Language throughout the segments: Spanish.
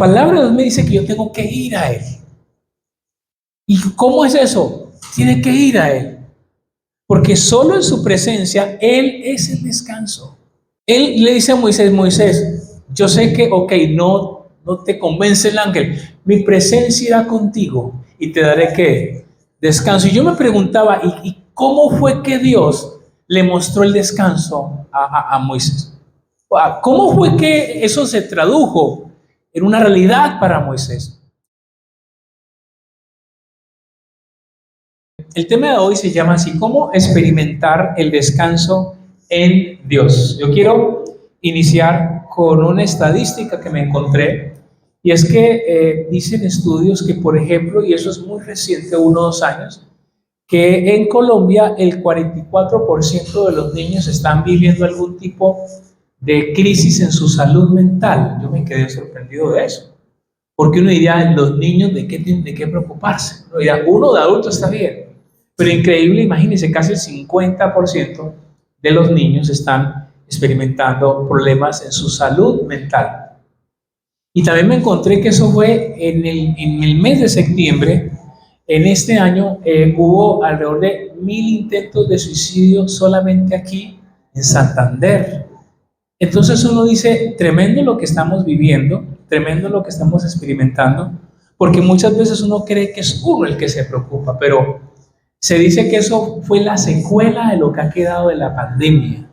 palabra de Dios me dice que yo tengo que ir a Él. ¿Y cómo es eso? Tiene que ir a Él. Porque solo en su presencia, Él es el descanso. Él le dice a Moisés, Moisés, yo sé que, ok, no te convence el ángel, mi presencia irá contigo y te daré ¿qué? Descanso. Y yo me preguntaba, ¿y cómo fue que Dios le mostró el descanso a Moisés? ¿Cómo fue que eso se tradujo en una realidad para Moisés? El tema de hoy se llama así, ¿cómo experimentar el descanso en Dios? Yo quiero iniciar con una estadística que me encontré, y es que dicen estudios que, por ejemplo, y eso es muy reciente, 1 o 2 años, que en Colombia el 44% de los niños están viviendo algún tipo de crisis en su salud mental. Yo me quedé sorprendido de eso, porque uno diría, los niños, ¿de qué preocuparse? Uno diría, uno de adulto está bien. Pero increíble, imagínense, casi el 50% de los niños están experimentando problemas en su salud mental. Y también me encontré que eso fue en el mes de septiembre. En este año hubo alrededor de 1.000 intentos de suicidio solamente aquí en Santander. Entonces uno dice, tremendo lo que estamos viviendo, tremendo lo que estamos experimentando, porque muchas veces uno cree que es uno el que se preocupa, pero se dice que eso fue la secuela de lo que ha quedado de la pandemia.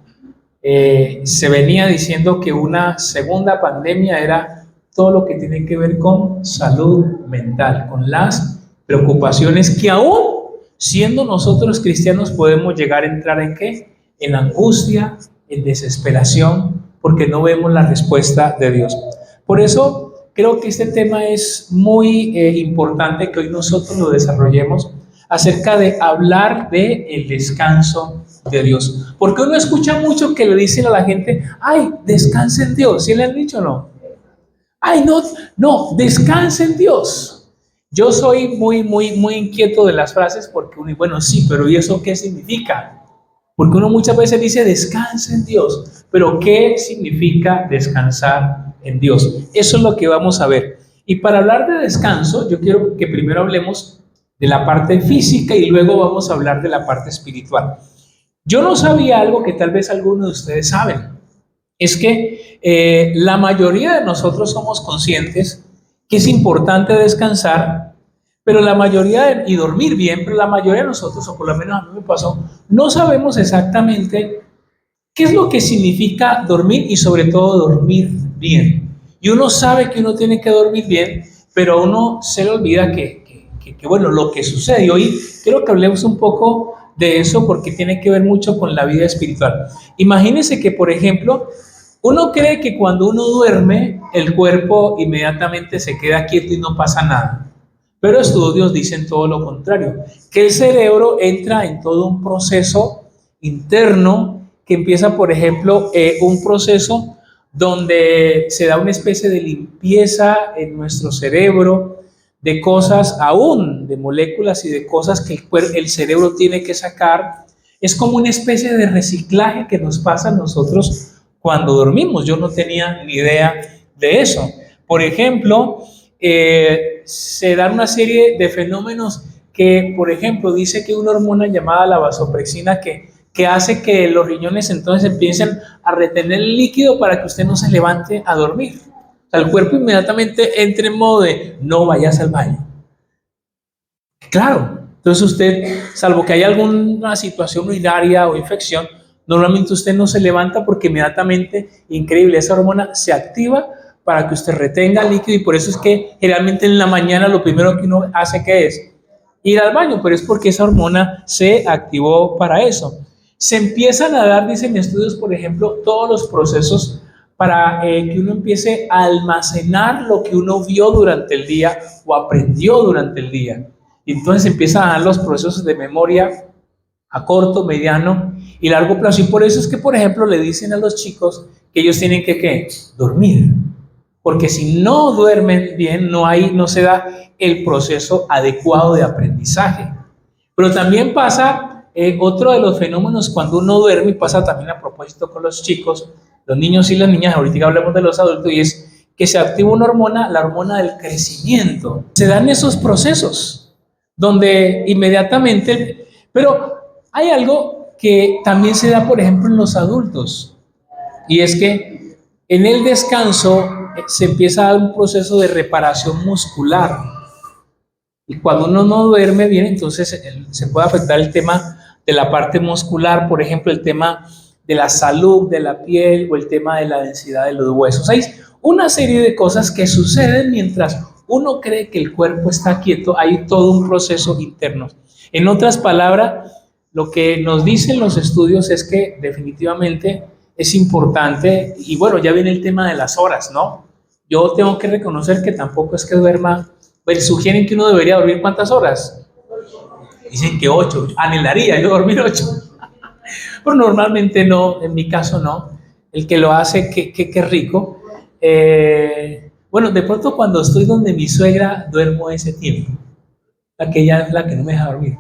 Se venía diciendo que una segunda pandemia era todo lo que tiene que ver con salud mental, con las preocupaciones que aún siendo nosotros cristianos podemos llegar a entrar en ¿qué? En angustia, en desesperación, porque no vemos la respuesta de Dios. Por eso creo que este tema es muy importante que hoy nosotros lo desarrollemos, acerca de hablar de el descanso de Dios. Porque uno escucha mucho que le dicen a la gente, ay, descansa en Dios. ¿Sí le han dicho o no? Ay, no, descansa en Dios. Yo soy muy inquieto de las frases porque uno, bueno, sí, pero ¿y eso qué significa? Porque uno muchas veces dice descansa en Dios, pero ¿qué significa descansar en Dios? Eso es lo que vamos a ver. Y para hablar de descanso, yo quiero que primero hablemos de la parte física y luego vamos a hablar de la parte espiritual. Yo no sabía algo que tal vez algunos de ustedes saben, es que la mayoría de nosotros somos conscientes que es importante descansar, pero la mayoría, y dormir bien, pero la mayoría de nosotros, o por lo menos a mí me pasó, no sabemos exactamente qué es lo que significa dormir y sobre todo dormir bien. Y uno sabe que uno tiene que dormir bien, pero a uno se le olvida que bueno, lo que sucede. Y hoy quiero que hablemos un poco de eso porque tiene que ver mucho con la vida espiritual. Imagínense que, por ejemplo, uno cree que cuando uno duerme, el cuerpo inmediatamente se queda quieto y no pasa nada. Pero estudios dicen todo lo contrario, que el cerebro entra en todo un proceso interno que empieza, por ejemplo, un proceso donde se da una especie de limpieza en nuestro cerebro, de cosas aún, de moléculas y de cosas que el cerebro tiene que sacar. Es como una especie de reciclaje que nos pasa a nosotros cuando dormimos. Yo no tenía ni idea de eso. Por ejemplo, se dan una serie de fenómenos que, por ejemplo, dice que una hormona llamada la vasopresina que hace que los riñones entonces empiecen a retener el líquido para que usted no se levante a dormir. O sea, el cuerpo inmediatamente entra en modo de no vayas al baño. Claro, entonces usted, salvo que haya alguna situación urinaria o infección, normalmente usted no se levanta porque inmediatamente, increíble, esa hormona se activa para que usted retenga el líquido y por eso es que generalmente en la mañana lo primero que uno hace que es ir al baño, pero es porque esa hormona se activó para eso. Se empiezan a dar, dicen estudios, por ejemplo, todos los procesos para que uno empiece a almacenar lo que uno vio durante el día o aprendió durante el día. Y entonces empiezan a dar los procesos de memoria a corto, mediano y largo plazo. Y por eso es que, por ejemplo, le dicen a los chicos que ellos tienen que ¿qué? Dormir. Porque si no duermen bien, no se da el proceso adecuado de aprendizaje. Pero también pasa otro de los fenómenos cuando uno duerme, y pasa también a propósito con los chicos, los niños y las niñas, ahorita hablemos de los adultos, y es que se activa una hormona, la hormona del crecimiento. Se dan esos procesos donde inmediatamente, pero hay algo que también se da, por ejemplo, en los adultos, y es que en el descanso se empieza a dar un proceso de reparación muscular. Y cuando uno no duerme bien, entonces se puede afectar el tema de la parte muscular, por ejemplo, el tema de la salud de la piel o el tema de la densidad de los huesos. Hay una serie de cosas que suceden mientras uno cree que el cuerpo está quieto, hay todo un proceso interno. En otras palabras, lo que nos dicen los estudios es que definitivamente es importante, y bueno, ya viene el tema de las horas, ¿no? Yo tengo que reconocer que tampoco es que duerma, pues sugieren que uno debería dormir ¿cuántas horas? Dicen que 8, anhelaría yo dormir 8, pero normalmente no, en mi caso no. El que lo hace, qué rico. Bueno, de pronto cuando estoy donde mi suegra, duermo ese tiempo. Aquella es la que no me deja dormir.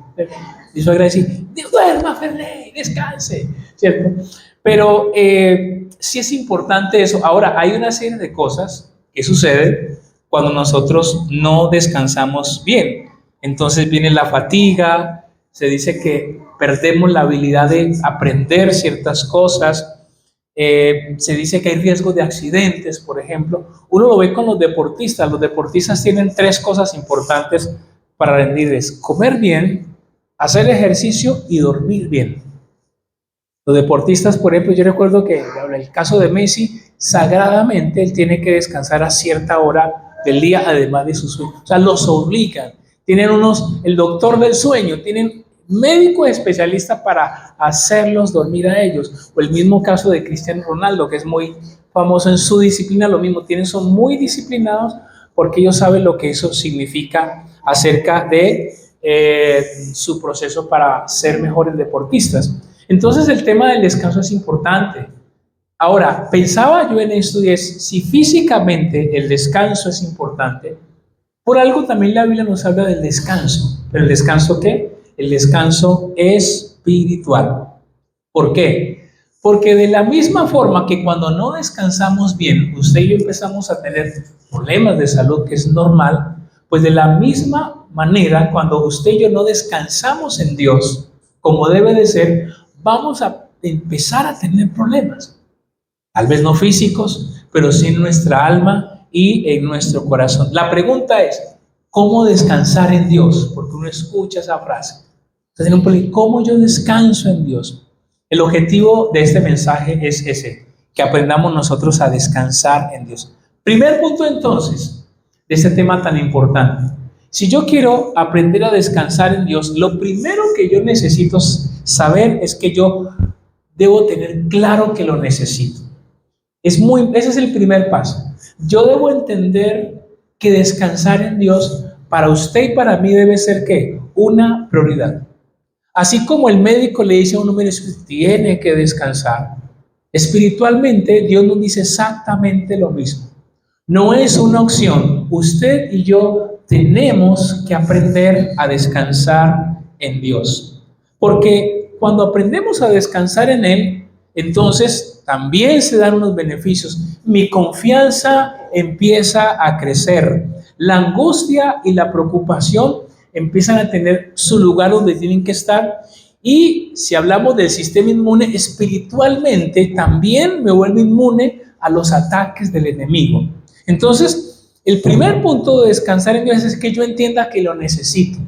Mi suegra dice, duerma, Ferné, descanse, ¿cierto? Pero sí es importante eso. Ahora, hay una serie de cosas que suceden cuando nosotros no descansamos bien. Entonces viene la fatiga, se dice que perdemos la habilidad de aprender ciertas cosas, se dice que hay riesgo de accidentes, por ejemplo. Uno lo ve con los deportistas tienen 3 cosas importantes para rendir: es comer bien, hacer ejercicio y dormir bien. Los deportistas, por ejemplo, yo recuerdo que en el caso de Messi, sagradamente él tiene que descansar a cierta hora del día, además de su sueño. O sea, los obligan. Tienen el doctor del sueño, tienen médicos especialistas para hacerlos dormir a ellos. O el mismo caso de Cristiano Ronaldo, que es muy famoso en su disciplina, lo mismo, son muy disciplinados porque ellos saben lo que eso significa acerca de su proceso para ser mejores deportistas. Entonces el tema del descanso es importante. Ahora, pensaba yo en esto y es, si físicamente el descanso es importante, por algo también la Biblia nos habla del descanso. ¿Pero el descanso qué? El descanso espiritual. ¿Por qué? Porque de la misma forma que cuando no descansamos bien, usted y yo empezamos a tener problemas de salud, que es normal, pues de la misma manera, cuando usted y yo no descansamos en Dios, como debe de ser, vamos a empezar a tener problemas. Tal vez no físicos, pero sí en nuestra alma y en nuestro corazón. La pregunta es, ¿cómo descansar en Dios? Porque uno escucha esa frase. Entonces, ¿cómo yo descanso en Dios? El objetivo de este mensaje es ese, que aprendamos nosotros a descansar en Dios. Primer punto entonces, de este tema tan importante. Si yo quiero aprender a descansar en Dios, lo primero que yo necesito saber es que yo debo tener claro que lo necesito. Ese es el primer paso. Yo debo entender que descansar en Dios para usted y para mí debe ser ¿qué? Una prioridad. Así como el médico le dice a uno, mire, usted tiene que descansar. Espiritualmente, Dios nos dice exactamente lo mismo. No es una opción. Usted y yo tenemos que aprender a descansar en Dios. Porque cuando aprendemos a descansar en Él, entonces también se dan unos beneficios. Mi confianza empieza a crecer. La angustia y la preocupación empiezan a tener su lugar donde tienen que estar. Y si hablamos del sistema inmune, espiritualmente también me vuelvo inmune a los ataques del enemigo. Entonces, el primer punto de descansar en Dios es que yo entienda que lo necesito,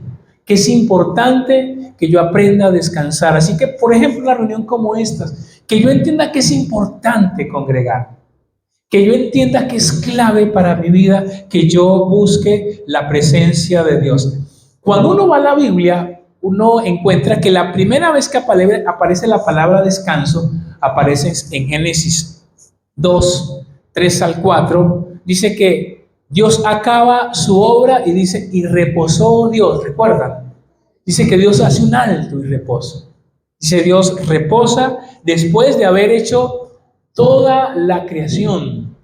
que es importante que yo aprenda a descansar. Así que, por ejemplo, una reunión como estas, que yo entienda que es importante congregar, que yo entienda que es clave para mi vida, que yo busque la presencia de Dios. Cuando uno va a la Biblia, uno encuentra que la primera vez que aparece la palabra descanso, aparece en Génesis 2, 3 al 4, dice que Dios acaba su obra y dice, y reposó Dios, ¿recuerdan? Dice que Dios hace un alto y reposo. Dice, Dios reposa después de haber hecho toda la creación.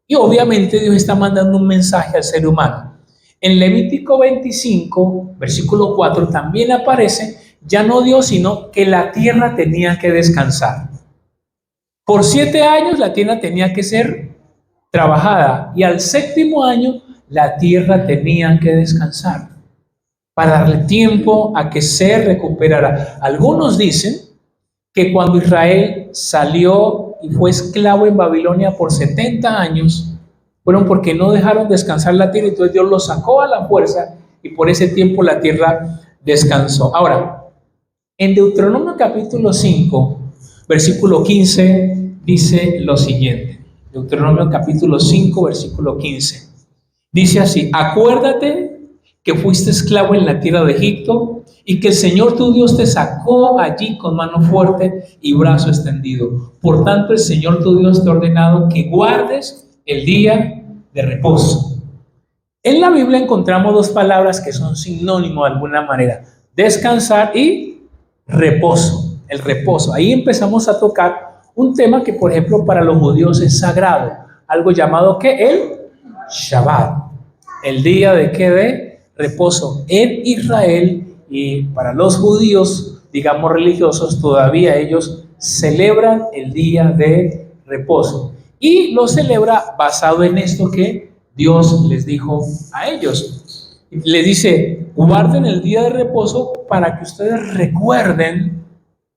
Y obviamente Dios está mandando un mensaje al ser humano. En Levítico 25, versículo 4, también aparece, ya no Dios, sino que la tierra tenía que descansar. Por 7 años la tierra tenía que ser trabajada, y al séptimo año la tierra tenía que descansar para darle tiempo a que se recuperara. Algunos dicen que cuando Israel salió y fue esclavo en Babilonia por 70 años, fueron porque no dejaron descansar la tierra, entonces Dios los sacó a la fuerza y por ese tiempo la tierra descansó. Ahora, en Deuteronomio capítulo 5, versículo 15, dice lo siguiente. Deuteronomio capítulo 5, versículo 15. Dice así: acuérdate que fuiste esclavo en la tierra de Egipto y que el Señor tu Dios te sacó allí con mano fuerte y brazo extendido. Por tanto, el Señor tu Dios te ha ordenado que guardes el día de reposo. En la Biblia encontramos dos palabras que son sinónimo de alguna manera: descansar y reposo. El reposo. Ahí empezamos a tocar un tema que, por ejemplo, para los judíos es sagrado, algo llamado que el Shabbat, el día de qué, de reposo en Israel. Y para los judíos, digamos religiosos, todavía ellos celebran el día de reposo y lo celebra basado en esto que Dios les dijo a ellos. Les dice: guarden el día de reposo para que ustedes recuerden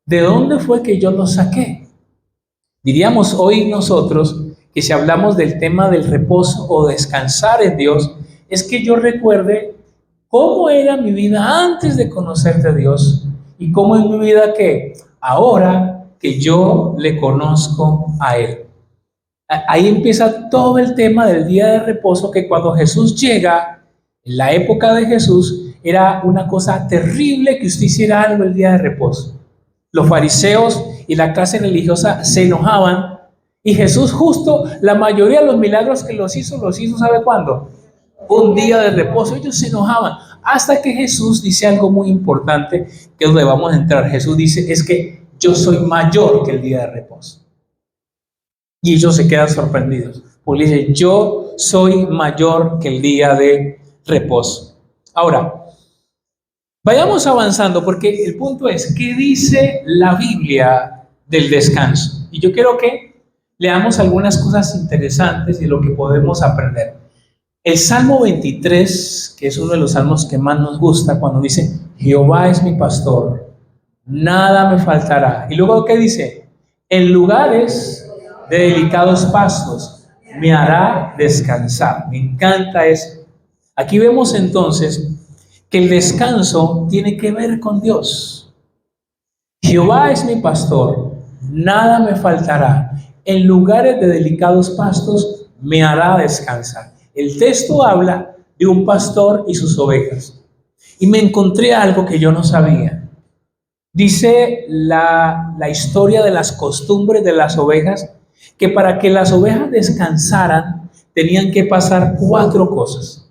de dónde fue que yo los saqué. Diríamos hoy nosotros que si hablamos del tema del reposo o descansar en Dios, es que yo recuerde cómo era mi vida antes de conocerte a Dios y cómo es mi vida que ahora que yo le conozco a Él. Ahí empieza todo el tema del día de reposo, que cuando Jesús llega, en la época de Jesús, era una cosa terrible que usted hiciera algo el día de reposo. Los fariseos y la clase religiosa se enojaban y Jesús, justo la mayoría de los milagros que los hizo, ¿sabe cuándo? Un día de reposo. Ellos se enojaban hasta que Jesús dice algo muy importante, que es donde vamos a entrar. Jesús dice: es que yo soy mayor que el día de reposo. Y ellos se quedan sorprendidos, porque dice: yo soy mayor que el día de reposo. Ahora, vayamos avanzando, porque el punto es: ¿qué dice la Biblia del descanso? Y yo quiero que leamos algunas cosas interesantes de lo que podemos aprender. El Salmo 23, que es uno de los salmos que más nos gusta, cuando dice: Jehová es mi pastor, nada me faltará. Y luego, ¿qué dice? En lugares de delicados pastos me hará descansar. Me encanta eso. Aquí vemos entonces que el descanso tiene que ver con Dios. Jehová es mi pastor, nada me faltará. En lugares de delicados pastos me hará descansar. El texto habla de un pastor y sus ovejas. Y me encontré algo que yo no sabía. Dice la historia de las costumbres de las ovejas, que para que las ovejas descansaran tenían que pasar 4 cosas.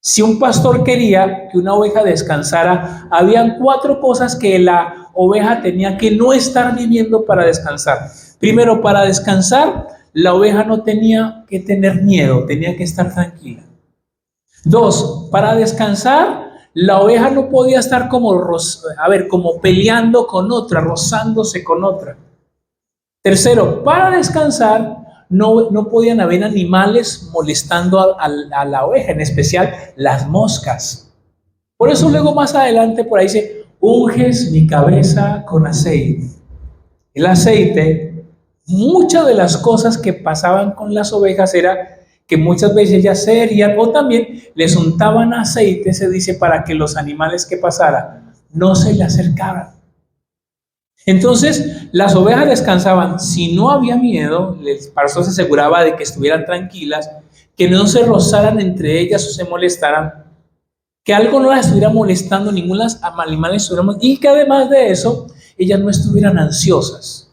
Si un pastor quería que una oveja descansara, habían 4 cosas que la oveja tenía que no estar viviendo para descansar. Primero, para descansar, la oveja no tenía que tener miedo, tenía que estar tranquila. 2, para descansar, la oveja no podía estar como peleando con otra, rozándose con otra. Tercero, para descansar, no podían haber animales molestando a la oveja, en especial las moscas. Por eso luego más adelante por ahí dice: unges mi cabeza con aceite. El aceite, muchas de las cosas que pasaban con las ovejas era que muchas veces ellas se herían o también les untaban aceite, se dice, para que los animales que pasaran no se le acercaran. Entonces las ovejas descansaban si no había miedo, para eso se aseguraba de que estuvieran tranquilas, que no se rozaran entre ellas o se molestaran, que algo no las estuviera molestando, ningún animales estuviéramos, y que además de eso ellas no estuvieran ansiosas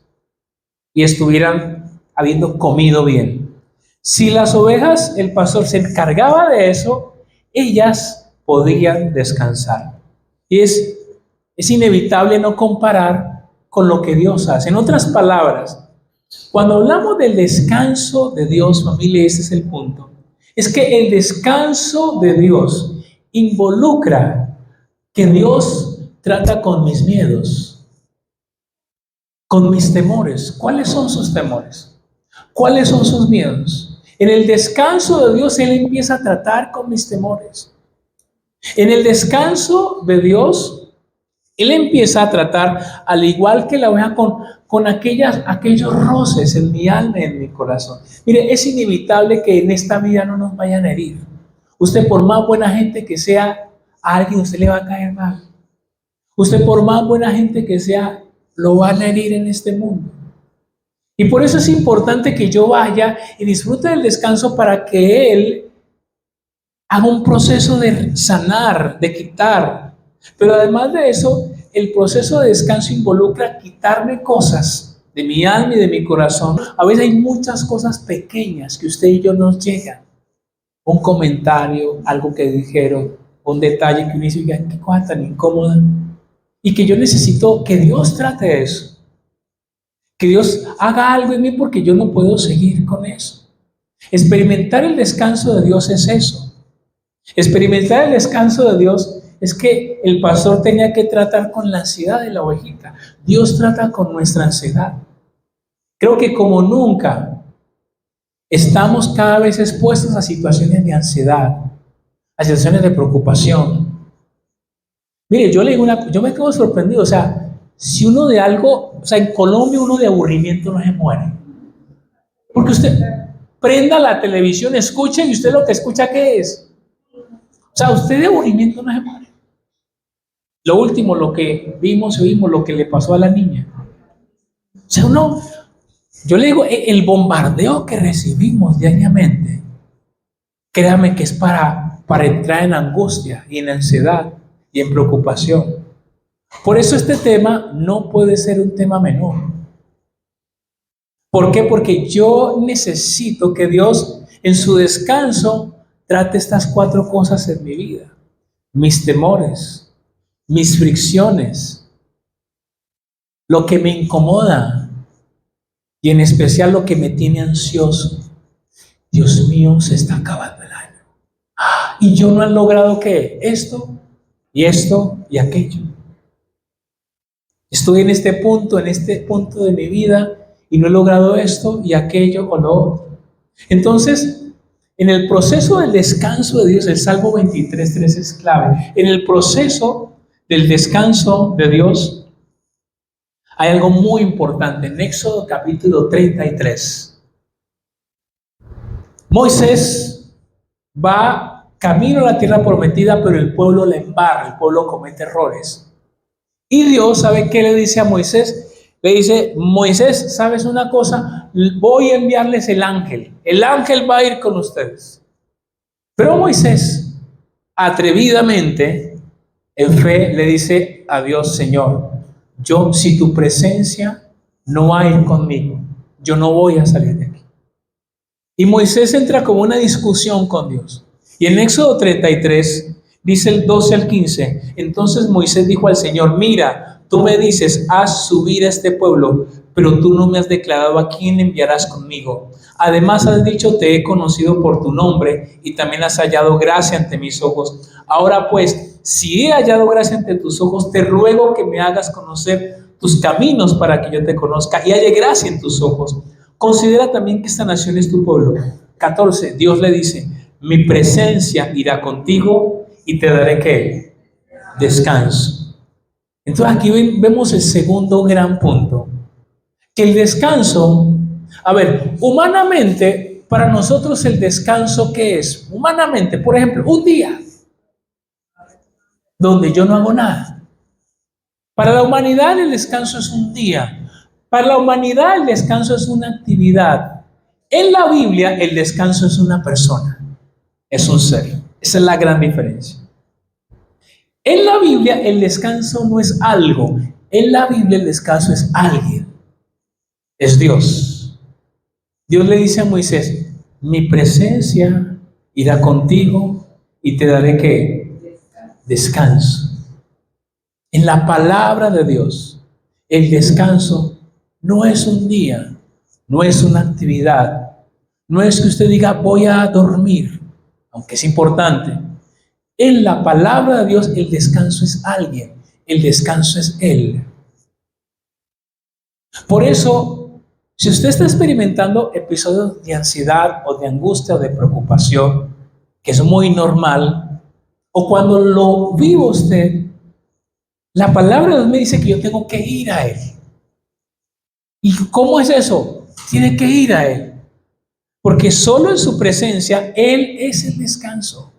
y estuvieran habiendo comido bien. Si las ovejas, el pastor se encargaba de eso, ellas podían descansar. Y es inevitable no comparar con lo que Dios hace. En otras palabras, cuando hablamos del descanso de Dios, familia, ese es el punto. Es que el descanso de Dios involucra que Dios trata con mis miedos, con mis temores. ¿Cuáles son sus temores? ¿Cuáles son sus miedos? En el descanso de Dios, Él empieza a tratar con mis temores. En el descanso de Dios, Él empieza a tratar, al igual que la oveja, con aquellos roces en mi alma y en mi corazón. Mire, es inevitable que en esta vida no nos vayan a herir. Usted, por más buena gente que sea, a alguien usted le va a caer mal. Usted, por más buena gente que sea, lo van a herir en este mundo. Y por eso es importante que yo vaya y disfrute del descanso para que Él haga un proceso de sanar, de quitar. Pero además de eso, el proceso de descanso involucra quitarme cosas de mi alma y de mi corazón. A veces hay muchas cosas pequeñas que usted y yo nos llegan. Un comentario, algo que dijeron, un detalle que uno dice, qué cosa tan incómoda. Y que yo necesito que Dios trate eso. Que Dios haga algo en mí porque yo no puedo seguir con eso. Experimentar el descanso de Dios es eso. Experimentar el descanso de Dios es que el pastor tenía que tratar con la ansiedad de la ovejita. Dios trata con nuestra ansiedad. Creo que como nunca estamos cada vez expuestos a situaciones de ansiedad, a situaciones de preocupación. Mire, yo me quedo sorprendido, o sea, si uno de algo, o sea, en Colombia uno de aburrimiento no se muere. Porque usted prenda la televisión, escuche y usted lo que escucha, ¿qué es? O sea, usted de aburrimiento no se muere. Lo último, lo que vimos, lo que le pasó a la niña. O sea, yo le digo, el bombardeo que recibimos diariamente, créame que es para entrar en angustia y en ansiedad y en preocupación. Por eso este tema no puede ser un tema menor. ¿Por qué? Porque yo necesito que Dios en su descanso trate estas 4 cosas en mi vida. Mis temores, mis fricciones, lo que me incomoda y en especial lo que me tiene ansioso. Dios mío, se está acabando el año. Y yo no he logrado ¿qué? Esto y aquello. Estoy en este punto de mi vida y no he logrado esto y aquello o lo otro. Entonces, en el proceso del descanso de Dios, el Salmo 23:3 es clave. En el proceso del descanso de Dios hay algo muy importante. En Éxodo capítulo 33, Moisés va camino a la tierra prometida, pero el pueblo le embarra, el pueblo comete errores. Y Dios, ¿sabe qué le dice a Moisés? Le dice, Moisés, ¿sabes una cosa? Voy a enviarles el ángel. El ángel va a ir con ustedes. Pero Moisés, atrevidamente, en fe, le dice a Dios, Señor, si tu presencia no va a ir conmigo, yo no voy a salir de aquí. Y Moisés entra como una discusión con Dios. Y en Éxodo 33, dice el 12 al 15, entonces Moisés dijo al Señor, mira, tú me dices, haz subir a este pueblo, pero tú no me has declarado a quién enviarás conmigo. Además has dicho, te he conocido por tu nombre y también has hallado gracia ante mis ojos. Ahora pues, si he hallado gracia ante tus ojos, te ruego que me hagas conocer tus caminos para que yo te conozca y halle gracia en tus ojos. Considera también que esta nación es tu pueblo. 14, Dios le dice, mi presencia irá contigo y te daré ¿qué? Descanso. Entonces aquí vemos el segundo gran punto, que el descanso, a ver, humanamente, para nosotros el descanso, ¿qué es? Humanamente, por ejemplo, un día donde yo no hago nada. Para la humanidad el descanso es un día. Para la humanidad el descanso es una actividad. En la Biblia el descanso es una persona, es un ser. Esa es la gran diferencia. En la Biblia el descanso no es algo. En la Biblia el descanso es alguien. Es Dios. Dios le dice a Moisés, mi presencia irá contigo y te daré ¿qué? Descanso. En la palabra de Dios, el descanso no es un día, no es una actividad, no es que usted diga voy a dormir, aunque es importante. En la palabra de Dios el descanso es alguien, el descanso es Él. Por eso Si usted está experimentando episodios de ansiedad o de angustia o de preocupación, que es muy normal, o cuando lo vive usted, la palabra de Dios me dice que yo tengo que ir a Él. ¿Y cómo es eso? Tiene que ir a Él. Porque solo en su presencia, Él es el descanso.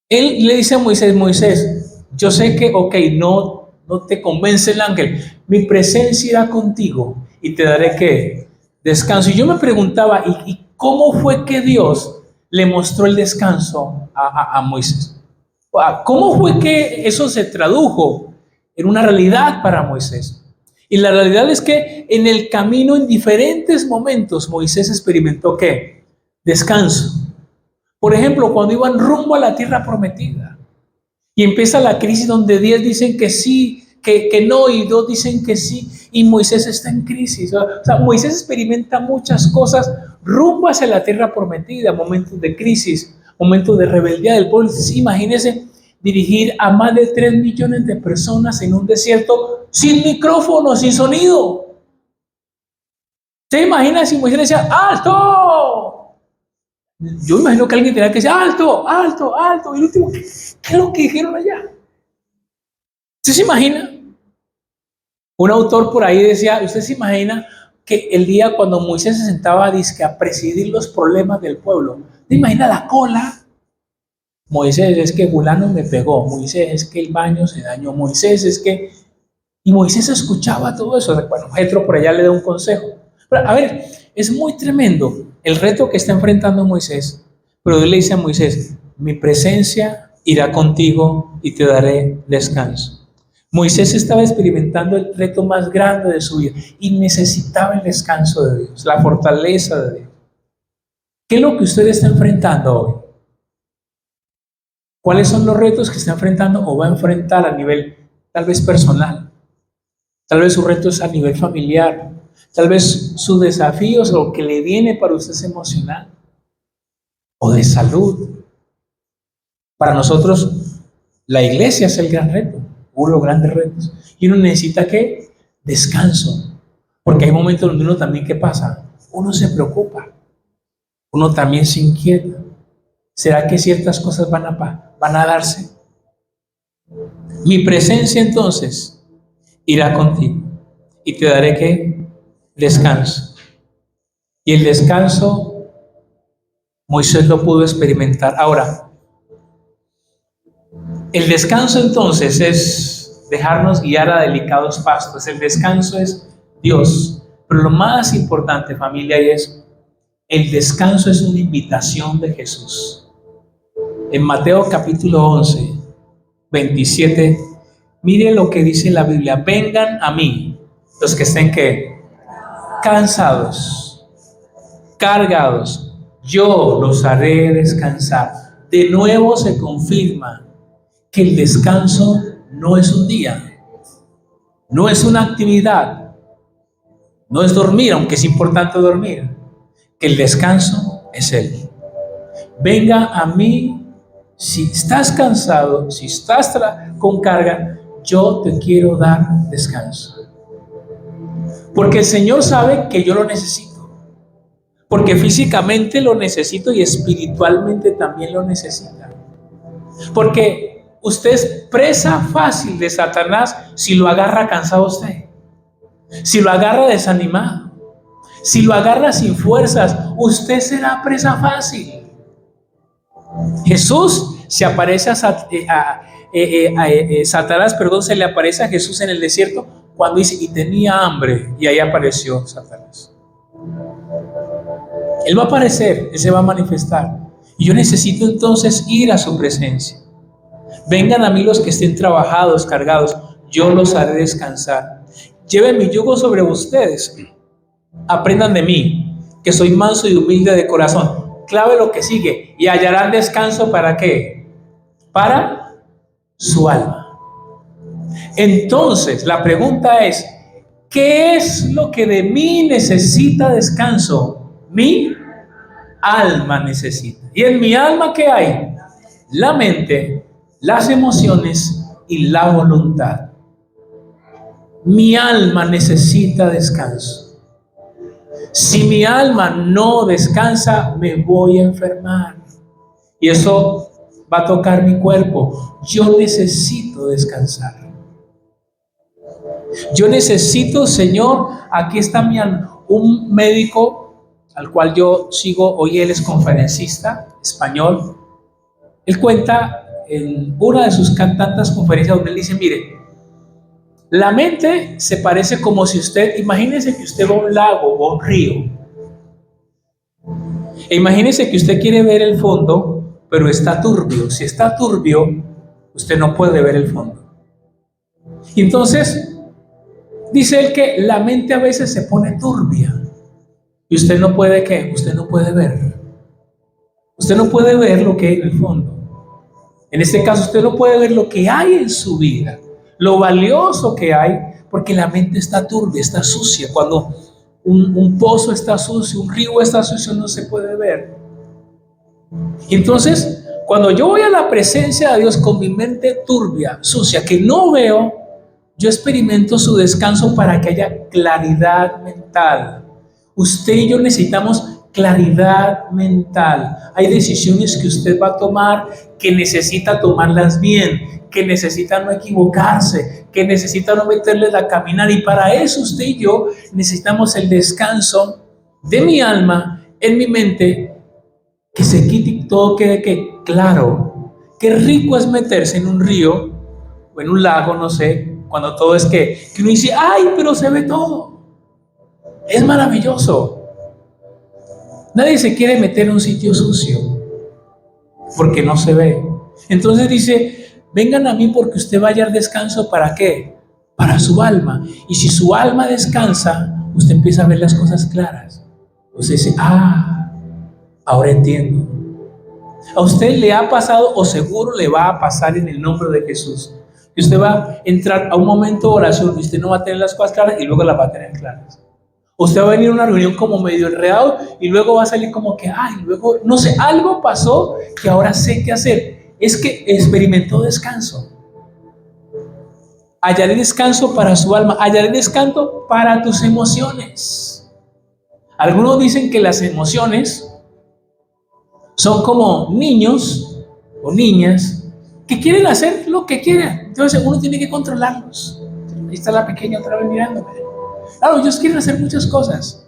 Él le dice a Moisés, Moisés, yo sé que, no te convence el ángel, mi presencia irá contigo y te daré que descanso. Y yo me preguntaba, ¿y cómo fue que Dios le mostró el descanso a Moisés? ¿Cómo fue que eso se tradujo en una realidad para Moisés? Y la realidad es que en el camino, en diferentes momentos, Moisés experimentó ¿qué? Descanso. Por ejemplo, cuando iban rumbo a la tierra prometida y empieza la crisis donde 10 dicen que sí, que no, y 2 dicen que sí, y Moisés está en crisis. O sea, Moisés experimenta muchas cosas rumbo hacia la tierra prometida, momentos de crisis, momentos de rebeldía del pueblo. Sí, imagínense dirigir a más de 3 millones de personas en un desierto sin micrófono, sin sonido. ¿Se imagina si Moisés decía, ¡alto! Yo imagino que alguien tenía que decir, ¡alto, alto, alto! Y el último, ¿qué es lo que dijeron allá? ¿Usted se imagina? Un autor por ahí decía, ¿usted se imagina que el día cuando Moisés se sentaba a presidir los problemas del pueblo? ¿Se imagina la cola? Moisés, es que fulano me pegó. Moisés, es que el baño se dañó. Moisés, es que... Y Moisés escuchaba todo eso. Bueno, Jetro por allá le da un consejo. Pero, a ver, es muy tremendo el reto que está enfrentando Moisés. Pero Dios le dice a Moisés, mi presencia irá contigo y te daré descanso. Moisés estaba experimentando el reto más grande de su vida y necesitaba el descanso de Dios, la fortaleza de Dios. ¿Qué es lo que usted está enfrentando hoy? ¿Cuáles son los retos que está enfrentando o va a enfrentar a nivel tal vez personal? Tal vez su reto es a nivel familiar. Tal vez su desafío o lo que le viene para usted es emocional o de salud. Para nosotros, la iglesia es el gran reto, uno de los grandes retos. Y uno necesita ¿qué? Descanso. Porque hay momentos donde uno también, ¿qué pasa? Uno se preocupa. Uno también se inquieta. ¿Será que ciertas cosas van a darse? Mi presencia entonces irá contigo y te daré ¿qué? Descanso. Y el descanso Moisés lo pudo experimentar. Ahora, el descanso entonces es dejarnos guiar a delicados pastos. El descanso es Dios. Pero lo más importante, familia, es el descanso es una invitación de Jesús. En Mateo capítulo 11, 27, mire lo que dice la Biblia. Vengan a mí los que estén ¿qué? Cansados, cargados, yo los haré descansar. De nuevo se confirma que el descanso no es un día, no es una actividad, no es dormir, aunque es importante dormir, que el descanso es Él. Venga a mí si estás cansado, si estás con carga, yo te quiero dar descanso. Porque el Señor sabe que yo lo necesito. Porque físicamente lo necesito y espiritualmente también lo necesita. Porque usted es presa fácil de Satanás si lo agarra cansado usted. Si lo agarra desanimado. Si lo agarra sin fuerzas, usted será presa fácil. Jesús se aparece Satanás, se le aparece a Jesús en el desierto cuando dice, y tenía hambre, y ahí apareció Satanás. Él va a aparecer, Él se va a manifestar, y yo necesito entonces ir a su presencia. Vengan a mí los que estén trabajados, cargados, yo los haré descansar. Lleven mi yugo sobre ustedes, aprendan de mí, que soy manso y humilde de corazón. Clave lo que sigue, y hallarán descanso ¿para qué? Para su alma. Entonces, la pregunta es, ¿qué es lo que de mí necesita descanso? Mi alma necesita. ¿Y en mi alma qué hay? La mente, las emociones y la voluntad. Mi alma necesita descanso. Si mi alma no descansa, me voy a enfermar. Y eso va a tocar mi cuerpo. Yo necesito descansar. Yo necesito, Señor, aquí está un médico al cual yo sigo, hoy él es conferencista español. Él cuenta en una de sus tantas conferencias donde él dice, mire, la mente se parece como si imagínese que usted va a un lago o a un río. E imagínese que usted quiere ver el fondo, pero está turbio. Si está turbio, usted no puede ver el fondo. Y entonces, dice él que la mente a veces se pone turbia. Y usted no puede, ¿qué? Usted no puede ver. Usted no puede ver lo que hay en el fondo. En este caso, usted no puede ver lo que hay en su vida, lo valioso que hay, porque la mente está turbia, está sucia. Cuando un pozo está sucio, un río está sucio, no se puede ver. Y entonces, cuando yo voy a la presencia de Dios con mi mente turbia, sucia, que no veo, yo experimento su descanso para que haya claridad mental. Usted y yo necesitamos claridad mental. Hay decisiones que usted va a tomar que necesita tomarlas bien, que necesita no equivocarse, que necesita no meterle la caminar. Y para eso usted y yo necesitamos el descanso de mi alma, en mi mente, que se quite y todo quede que claro. Qué rico es meterse en un río o en un lago, no sé, cuando todo es que uno dice, ay, pero se ve todo. Es maravilloso. Nadie se quiere meter en un sitio sucio porque no se ve. Entonces dice, vengan a mí porque usted va a hallar descanso. ¿Para qué? Para su alma. Y si su alma descansa, usted empieza a ver las cosas claras. Usted dice, ahora entiendo. A usted le ha pasado, o seguro le va a pasar en el nombre de Jesús, que usted va a entrar a un momento de oración y usted no va a tener las cosas claras y luego las va a tener claras. Usted va a venir a una reunión como medio enredado y luego va a salir como que, luego, no sé, algo pasó que ahora sé qué hacer. Es que experimentó descanso. Hallaré descanso para su alma, hallaré descanso para tus emociones. Algunos dicen que las emociones son como niños o niñas que quieren hacer lo que quieran. Entonces uno tiene que controlarlos. Ahí está la pequeña otra vez mirándome. Claro, ellos quieren hacer muchas cosas,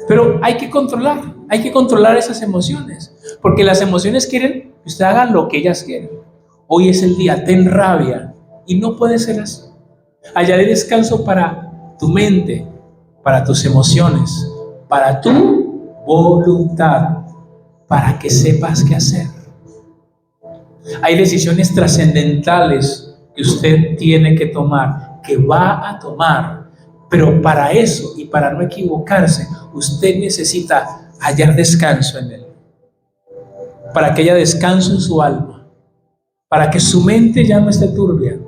pero hay que controlar esas emociones, porque las emociones quieren que usted haga lo que ellas quieren. Hoy es el día, ten rabia, y no puede ser así. Hallaré descanso para tu mente, para tus emociones, para tu voluntad, para que sepas qué hacer. Hay decisiones trascendentales que usted tiene que tomar, que va a tomar. Pero para eso y para no equivocarse, usted necesita hallar descanso en Él. Para que haya descanso en su alma. Para que su mente ya no esté turbia.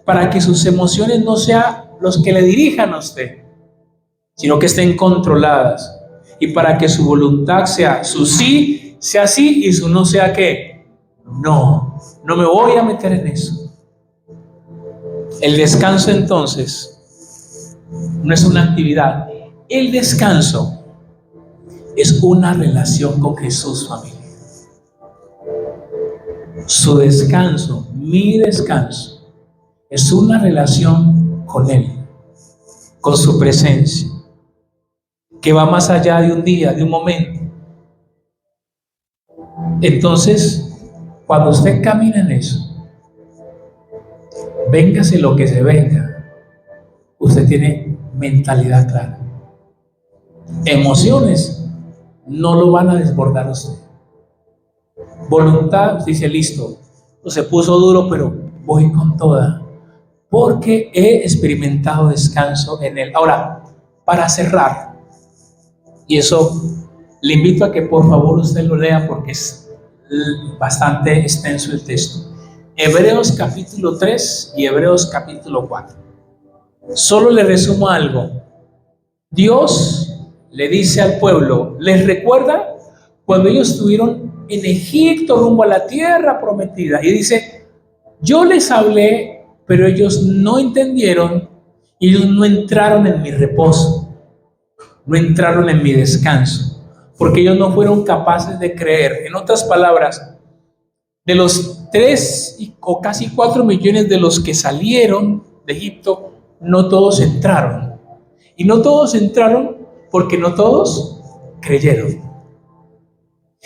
Para que sus emociones no sean los que le dirijan a usted, sino que estén controladas. Y para que su voluntad sea su sí, sea sí, y su no sea ¿qué? No me voy a meter en eso. El descanso entonces no es una actividad. El descanso es una relación con Jesús, familia. Su descanso, mi descanso, es una relación con Él, con su presencia, que va más allá de un día, de un momento. Entonces, cuando usted camina en eso, véngase lo que se venga, usted tiene mentalidad clara. Emociones no lo van a desbordar a usted. Voluntad, usted dice, listo, no se puso duro, pero voy con toda, porque he experimentado descanso en Él. Ahora, para cerrar, y eso le invito a que por favor usted lo lea porque es bastante extenso el texto. Hebreos capítulo 3 y Hebreos capítulo 4. Solo le resumo algo. Dios le dice al pueblo, les recuerda cuando ellos estuvieron en Egipto rumbo a la tierra prometida, y dice, yo les hablé, pero ellos no entendieron y ellos no entraron en mi reposo. no entraron en mi descanso, porque ellos no fueron capaces de creer. En otras palabras, de los 3 o casi 4 millones de los que salieron de Egipto, no todos entraron. Y no todos entraron porque no todos creyeron.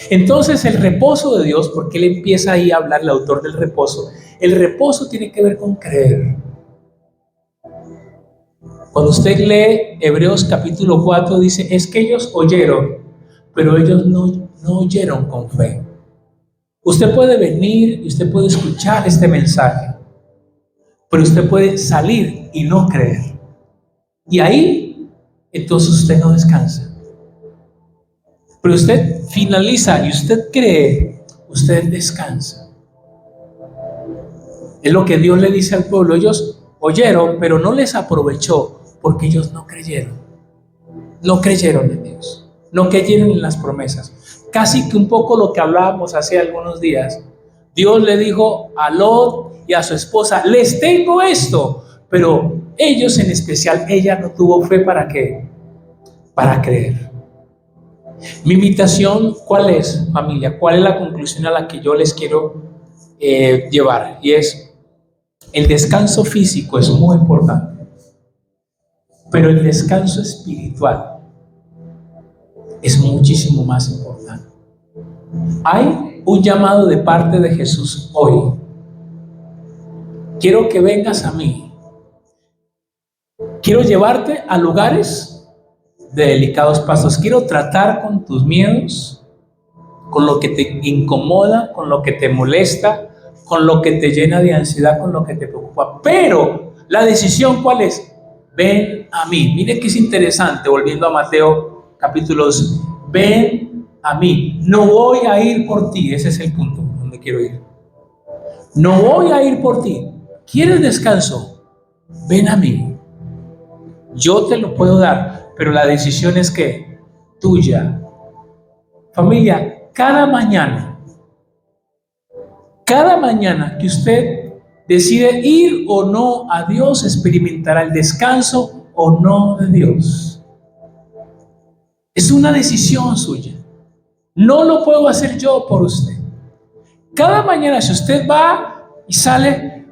Entonces el reposo de Dios, porque Él empieza ahí a hablar, el autor del reposo, el reposo tiene que ver con creer. Cuando usted lee Hebreos capítulo 4, dice, es que ellos oyeron, pero ellos no oyeron con fe. Usted puede venir y usted puede escuchar este mensaje, pero usted puede salir y no creer. Y ahí, entonces usted no descansa. Pero usted finaliza y usted cree, usted descansa. Es lo que Dios le dice al pueblo. Ellos oyeron, pero no les aprovechó porque ellos no creyeron. No creyeron en Dios. No creyeron en las promesas. Casi que un poco lo que hablábamos hace algunos días. Dios le dijo a Lot y a su esposa, les tengo esto. Pero ellos, en especial, ella no tuvo fe. ¿Para qué? Para creer. Mi invitación, ¿cuál es, familia? ¿Cuál es la conclusión a la que yo les quiero llevar? Y es, el descanso físico es muy importante, pero el descanso espiritual es muchísimo más importante. Hay un llamado de parte de Jesús hoy. Quiero que vengas a mí. Quiero llevarte a lugares de delicados pasos. Quiero tratar con tus miedos, con lo que te incomoda, con lo que te molesta, con lo que te llena de ansiedad, con lo que te preocupa. Pero la decisión, ¿cuál es? Ven a mí. Mire que es interesante, volviendo a Mateo capítulo 12. Ven a mí. No voy a ir por ti. Ese es el punto donde quiero ir. No voy a ir por ti. ¿Quieres descanso? Ven a mí. Yo te lo puedo dar, pero la decisión es que tuya. Familia, cada mañana que usted decide ir o no a Dios, experimentará el descanso o no de Dios. Es una decisión suya. No lo puedo hacer yo por usted. Cada mañana, si usted va y sale,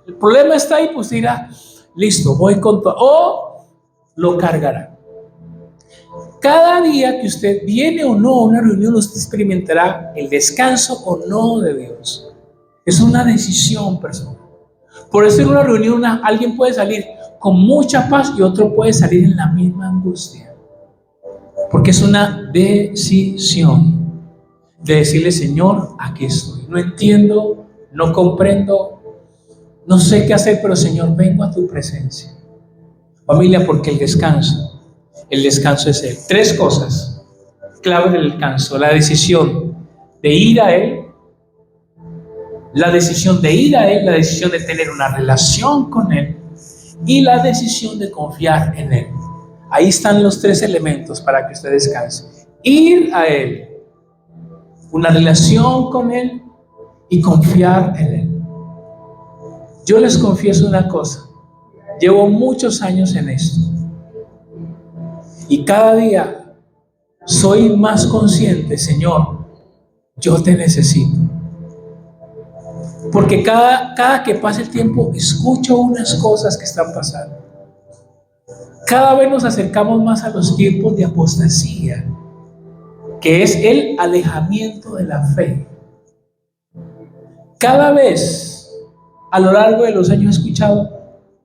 el problema está ahí, pues dirá, listo, voy con todo, o lo cargará. Cada día que usted viene o no a una reunión, usted experimentará el descanso o no de Dios. Es una decisión personal. Por eso en una reunión alguien puede salir con mucha paz y otro puede salir en la misma angustia. Porque es una decisión de decirle, Señor, aquí estoy. No entiendo, no comprendo, no sé qué hacer, pero Señor, vengo a tu presencia. Familia, porque el descanso es Él. 3 cosas clave del descanso: la decisión de ir a Él, la decisión de tener una relación con Él y la decisión de confiar en Él. Ahí están los 3 elementos para que usted descanse: ir a Él, una relación con Él y confiar en Él. Yo les confieso una cosa, llevo muchos años en esto y cada día soy más consciente, Señor, yo te necesito. Porque cada que pasa el tiempo escucho unas cosas que están pasando. Cada vez nos acercamos más a los tiempos de apostasía, que es el alejamiento de la fe. Cada vez a lo largo de los años he escuchado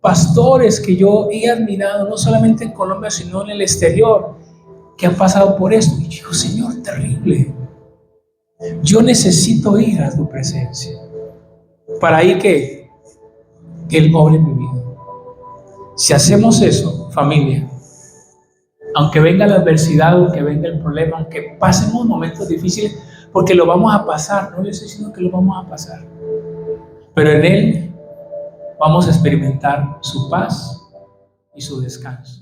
pastores que yo he admirado, no solamente en Colombia, sino en el exterior, que han pasado por esto. Y digo, Señor, terrible. Yo necesito ir a tu presencia para ahí que Él obre en mi vida. Si hacemos eso, familia, aunque venga la adversidad, aunque venga el problema, aunque pasemos momentos difíciles, porque lo vamos a pasar, no les estoy diciendo que lo vamos a pasar, pero en Él vamos a experimentar su paz y su descanso.